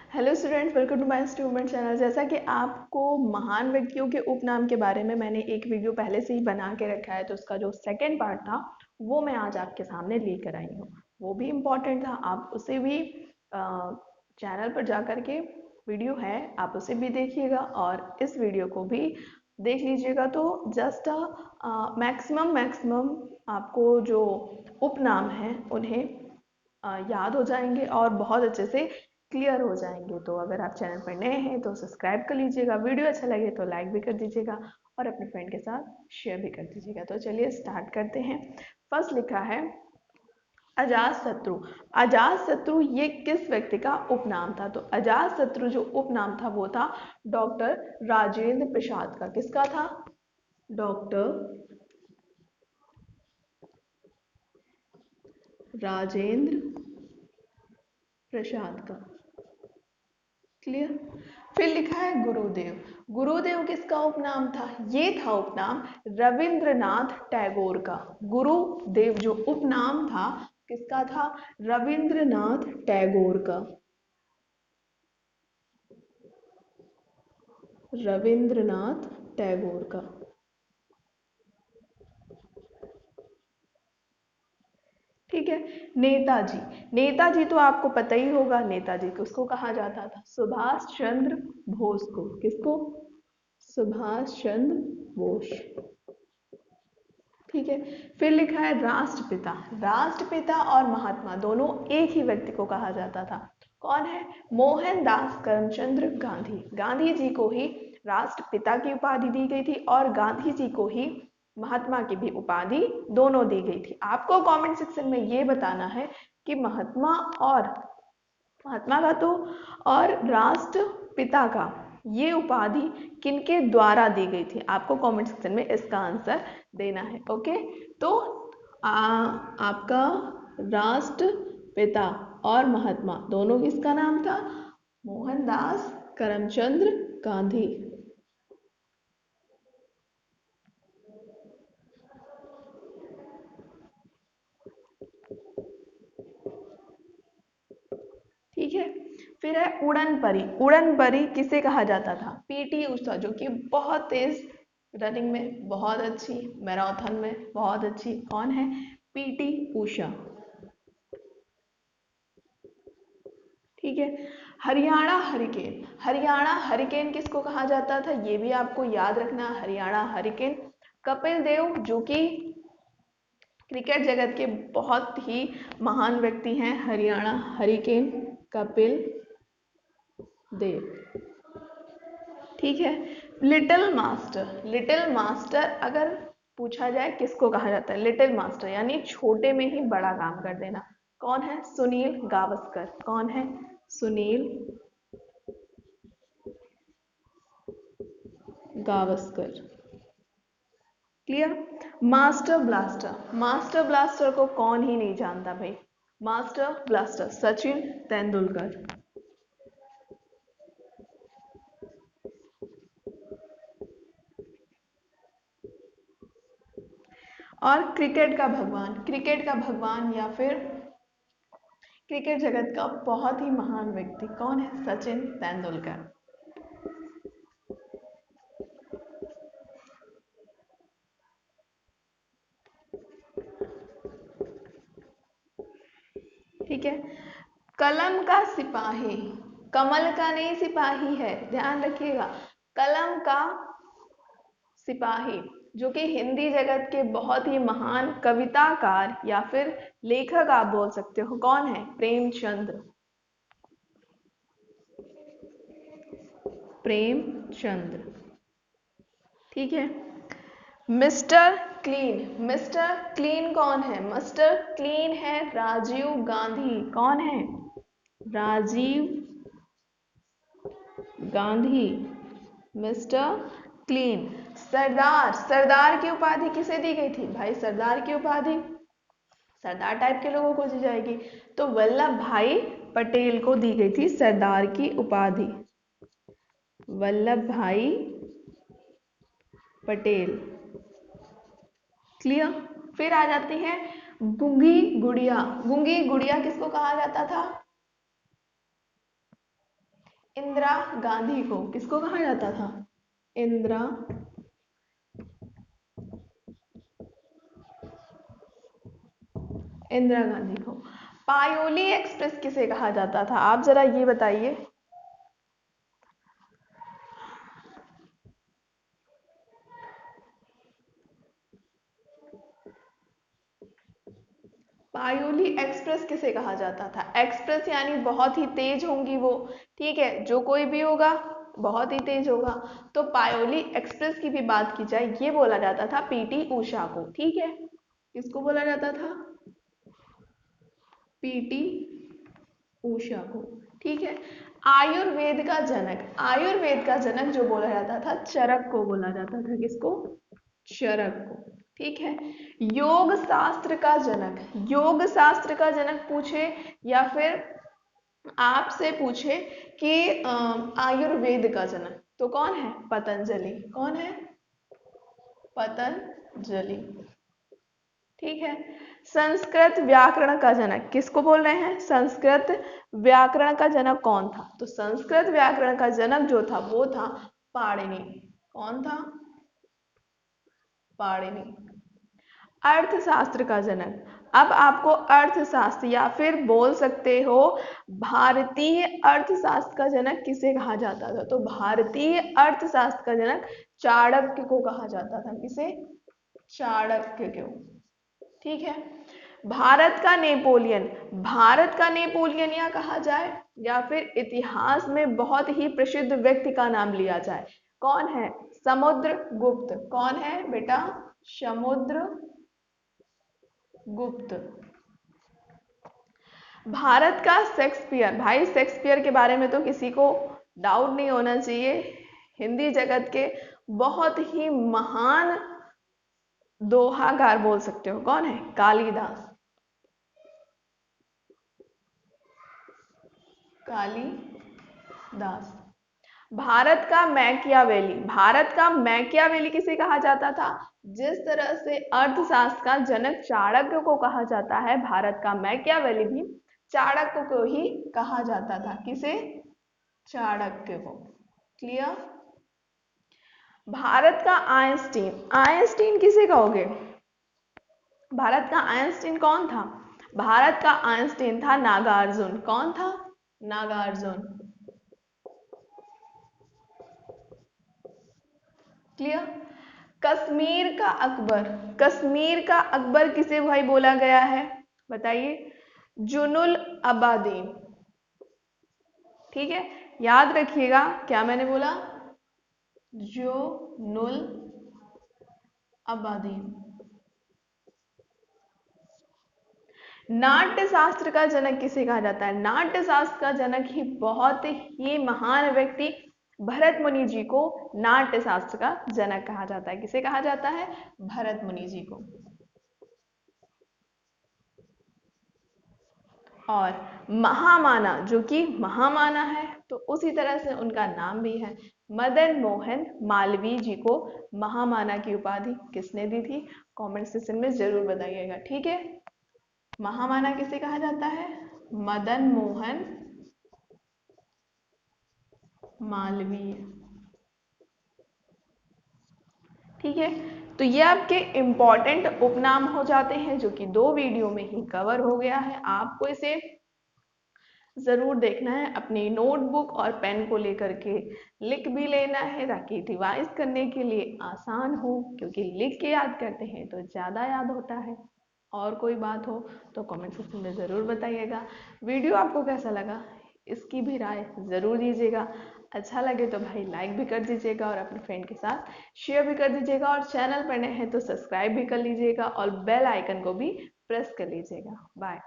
Hello students, welcome to my student channel. जैसा कि आपको महान व्यक्तियों के उपनाम के बारे में मैंने एक वीडियो पहले से ही बना के रखा है, तो उसका जो सेकंड पार्ट था वो मैं आज आपके सामने लेकर आई हूँ। वो भी इम्पॉर्टेंट था, आप उसे भी चैनल पर जा कर के वीडियो है, आप उसे भी देखिएगा और इस वीडियो को भी देख लीजिएगा। तो जस्ट मैक्सिमम आपको जो उपनाम हैं उन्हें याद हो जाएंगे और बहुत अच्छे से क्लियर हो जाएंगे। तो अगर आप चैनल पर नए हैं तो सब्सक्राइब कर लीजिएगा, वीडियो अच्छा लगे तो लाइक भी कर दीजिएगा और अपने फ्रेंड के साथ शेयर भी कर दीजिएगा। तो चलिए स्टार्ट करते हैं। फर्स्ट लिखा है अजात शत्रु। अजात शत्रु ये किस व्यक्ति का उपनाम था? तो अजात शत्रु जो उपनाम था वो था डॉक्टर राजेंद्र प्रसाद का। किसका था? डॉक्टर राजेंद्र प्रसाद का। क्लियर। फिर लिखा है गुरुदेव। गुरुदेव किसका उपनाम था? ये था उपनाम रविंद्रनाथ टैगोर का। गुरुदेव जो उपनाम था किसका था? रविंद्रनाथ टैगोर का। रविंद्रनाथ टैगोर का। ठीक है। नेताजी। नेताजी तो आपको पता ही होगा, नेताजी किसको कहा जाता था? सुभाष चंद्र बोस को। किसको? सुभाष चंद्र बोस। ठीक है। फिर लिखा है राष्ट्रपिता। राष्ट्रपिता और महात्मा दोनों एक ही व्यक्ति को कहा जाता था। कौन है? मोहनदास करमचंद गांधी। गांधी जी को ही राष्ट्रपिता की उपाधि दी गई थी और गांधी जी को ही महात्मा की भी उपाधि दोनों दी गई थी। आपको कमेंट सेक्शन में ये बताना है कि महात्मा का तो और राष्ट्रपिता का ये उपाधि किनके द्वारा दी गई थी? आपको कमेंट सेक्शन में इसका आंसर देना है। ओके, तो आपका राष्ट्रपिता और महात्मा दोनों किसका नाम था? मोहनदास करमचंद गांधी। ठीक है। फिर है उड़न परी। उड़न परी किसे कहा जाता था? पीटी उषा, जो कि बहुत तेज रनिंग में बहुत अच्छी, मैराथन में बहुत अच्छी। कौन है? पीटी उषा। ठीक है। हरियाणा हरिकेन। हरियाणा हरिकेन किसको कहा जाता था? ये भी आपको याद रखना। हरियाणा हरिकेन कपिल देव, जो कि क्रिकेट जगत के बहुत ही महान व्यक्ति हैं। हरियाणा हरिकेन कपिल देव। ठीक है। Little master. लिटिल मास्टर अगर पूछा जाए किसको कहा जाता है? लिटिल मास्टर यानी छोटे में ही बड़ा काम कर देना। कौन है? सुनील गावस्कर। कौन है? Sunil Gavaskar. Clear. Master blaster. Master blaster को कौन ही नहीं जानता भाई? Master blaster Sachin Tendulkar. और क्रिकेट का भगवान। क्रिकेट का भगवान या फिर क्रिकेट जगत का बहुत ही महान व्यक्ति कौन है? सचिन तेंदुलकर। ठीक है। कलम का सिपाही। कमल का नहीं, सिपाही है, ध्यान रखिएगा। कलम का सिपाही जो कि हिंदी जगत के बहुत ही महान कविताकार या फिर लेखक आप बोल सकते हो। कौन है? प्रेमचंद्र। प्रेमचंद्र। ठीक है। Mister clean. मिस्टर क्लीन कौन है? मिस्टर क्लीन है राजीव गांधी। कौन है? राजीव गांधी। Mister clean. सरदार। सरदार की उपाधि किसे दी गई थी भाई? सरदार की उपाधि सरदार टाइप के लोगों को दी जाएगी, तो वल्लभ भाई पटेल को दी गई थी सरदार की उपाधि। वल्लभ भाई पटेल। क्लियर। फिर आ जाती है गूंगी गुड़िया। गूंगी गुड़िया किसको कहा जाता था? इंदिरा गांधी को किसको कहा जाता था? इंदिरा इंदिरा गांधी को। पायोली एक्सप्रेस किसे कहा जाता था, आप जरा ये बताइए। पायोली एक्सप्रेस किसे कहा जाता था? एक्सप्रेस यानी बहुत ही तेज होंगी वो, ठीक है, जो कोई भी होगा बहुत ही तेज होगा। तो पायोली एक्सप्रेस की भी बात की जाए, ये बोला जाता था पीटी उषा को, ठीक है। किसको बोला जाता था? पीटी उषा को, ठीक है। आयुर्वेद का जनक, आयुर्वेद का जनक जो बोला जाता था चरक को बोला जाता था, किसको? चरक को, ठीक है। योग शास्त्र का जनक, योग शास्त्र का जनक पूछे या फिर आपसे पूछे कि आयुर्वेद का जनक, तो कौन है? पतंजलि। कौन है? पतंजलि, ठीक है। संस्कृत व्याकरण का जनक किसको बोल रहे हैं? संस्कृत व्याकरण का जनक कौन था? तो संस्कृत व्याकरण का जनक जो था वो था पाणिनि। कौन था? पाणिनि। अर्थशास्त्र का जनक, अब आपको अर्थशास्त्र या फिर बोल सकते हो भारतीय अर्थशास्त्र का जनक किसे कहा जाता था? तो भारतीय अर्थशास्त्र का जनक चाणक्य को कहा जाता था। किसे? चाणक्य को, ठीक है। भारत का नेपोलियन, भारत का नेपोलियन या कहा जाए या फिर इतिहास में बहुत ही प्रसिद्ध व्यक्ति का नाम लिया जाए, कौन है? समुद्रगुप्त। कौन है बेटा? समुद्रगुप्त। भारत का शेक्सपियर, भाई शेक्सपियर के बारे में तो किसी को डाउट नहीं होना चाहिए, हिंदी जगत के बहुत ही महान दोहाकार बोल सकते हो। कौन है? कालिदास। कालिदास। भारत का मैकियावेली, भारत का मैकियावेली किसे कहा जाता था? जिस तरह से अर्थशास्त्र का जनक चाणक्य को कहा जाता है, भारत का मैकियावेली भी चाणक्य को ही कहा जाता था। किसे? चाणक्य को। क्लियर? भारत का आइंस्टीन, आइंस्टीन किसे कहोगे? भारत का आइंस्टीन कौन था? भारत का आइंस्टीन था नागार्जुन। कौन था? नागार्जुन। क्लियर? कश्मीर का अकबर, कश्मीर का अकबर किसे भाई बोला गया है? बताइए। जुनुल अबादीन, ठीक है। याद रखिएगा क्या मैंने बोला? जुनुल अबादीन। नाट्य शास्त्र का जनक किसे कहा जाता है? नाट्य शास्त्र का जनक ही बहुत ही महान व्यक्ति भरत मुनि जी को नाट्य शास्त्र का जनक कहा जाता है। किसे कहा जाता है? भरत मुनि जी को। और महामाना, जो कि महामाना है, तो उसी तरह से उनका नाम भी है। मदन मोहन मालवीय जी को महामाना की उपाधि किसने दी थी? कमेंट सेक्शन में जरूर बताइएगा, ठीक है। महामाना किसे कहा जाता है? मदन मोहन मालवीय, ठीक है। तो ये आपके इम्पॉर्टेंट उपनाम हो जाते हैं, जो कि 2 वीडियो में ही कवर हो गया है। आपको इसे जरूर देखना है, अपनी नोटबुक और पेन को लेकर के लिख भी लेना है, ताकि रिवाइज करने के लिए आसान हो, क्योंकि लिख के याद करते हैं तो ज़्यादा याद होता है। और कोई बात हो तो कमेंट सेक्शन में ज़रूर बताइएगा। वीडियो आपको कैसा लगा इसकी भी राय ज़रूर दीजिएगा। अच्छा लगे तो भाई लाइक भी कर दीजिएगा और अपने फ्रेंड के साथ शेयर भी कर दीजिएगा, और चैनल पर नए हैं तो सब्सक्राइब भी कर लीजिएगा और बेल आइकन को भी प्रेस कर लीजिएगा। बाय।